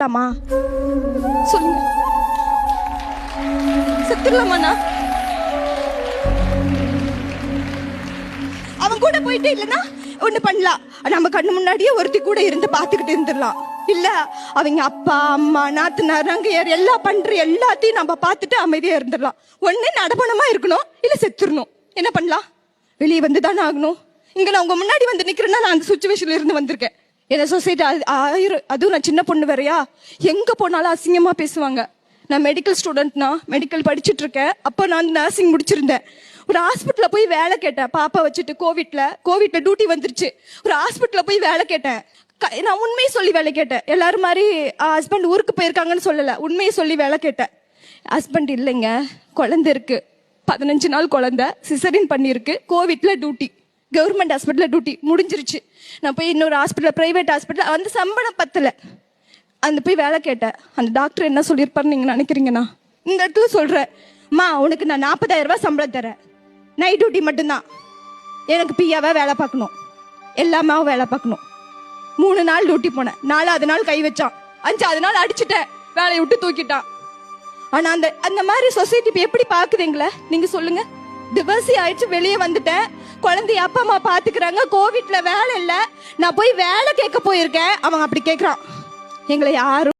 ஆமா சொல்லுங்க, செத்துடலாமாண்ணா? அவன் கூட போயிட்டு இல்லைன்னா ஒண்ணு பண்ணலாம், நம்ம கண்ணு முன்னாடியே ஒருத்தி கூட இருந்து பாத்துக்கிட்டு இருந்துடலாம். இல்ல அவங்க அப்பா அம்மா நாத்தனார் நங்கையார் எல்லாம் பண்ற எல்லாத்தையும் நம்ம பார்த்துட்டு அமைதியா இருந்துடலாம். ஒண்ணு நடப்பணமா இருக்கணும், இல்ல செத்துடணும். என்ன பண்ணலாம்? வெளியே வந்து தானே ஆகணும். இங்க நான் உங்க முன்னாடி வந்து நிக்கிறேன்னா நான் அந்த சுச்சுவேஷன்ல இருந்து வந்திருக்கேன். என்ன சொசைட்டி ஆயிரம், அதுவும் நான் சின்ன பொண்ணு வேறையா, எங்க போனாலும் அசிங்கமா பேசுவாங்க. நான் மெடிக்கல் ஸ்டூடெண்ட்னா, மெடிக்கல் படிச்சுட்டு இருக்கேன். அப்போ நான் நர்சிங் முடிச்சிருந்தேன். ஒரு ஹாஸ்பிட்டல்ல போய் வேலை கேட்டேன், பாப்பா வச்சுட்டு. கோவிட்ல டியூட்டி வந்துருச்சு. ஒரு ஹாஸ்பிட்டல்ல போய் வேலை கேட்டேன். நான் உண்மையை சொல்லி வேலை கேட்டேன். எல்லாரும் மாதிரி ஹஸ்பண்ட் ஊருக்கு போயிருக்காங்கன்னு சொல்லல, உண்மையை சொல்லி வேலை கேட்டேன். ஹஸ்பண்ட் இல்லைங்க, குழந்தை இருக்கு, 15 நாள் குழந்தை, சிசரின் பண்ணிருக்கு, கோவிட்ல டியூட்டி, கவர்மெண்ட் ஹாஸ்பிட்டல்ல டியூட்டி முடிஞ்சிருச்சு. நான் போய் இன்னொரு ஹாஸ்பிட்டல், பிரைவேட் ஹாஸ்பிட்டல், அந்த சம்பளம் பத்தல, அந்த போய் வேலை கேட்டேன். அந்த டாக்டர் என்ன சொல்லியிருப்பாருன்னு நீங்க நினைக்கிறீங்கன்னா? இந்த இடத்துல சொல்றேன், மா உனக்கு நான் 40,000 ரூபாய் சம்பளம் தரேன், நைட் டியூட்டி மட்டும்தான், எனக்கு பியாவா வேலை பார்க்கணும், எல்லாமே வேலை பார்க்கணும். 3 நாள் டியூட்டி போனேன், 4வது நாள் கை வச்சான், 5வது நாள் அடிச்சுட்டேன், வேலையை விட்டு தூக்கிட்டான். ஆனா அந்த மாதிரி சொசைட்டி இப்ப எப்படி பாக்குதுங்களே நீங்க சொல்லுங்க. டிவர்ஸி ஆயிடுச்சு, வெளியே வந்துட்டேன், குழந்தைய அப்பா அம்மா பாத்துக்கிறாங்க, கோவிட்ல வேலை இல்ல, நான் போய் வேலை கேட்க போயிருக்கேன். அவன் அப்படி கேட்கறான், எங்களை யாரும்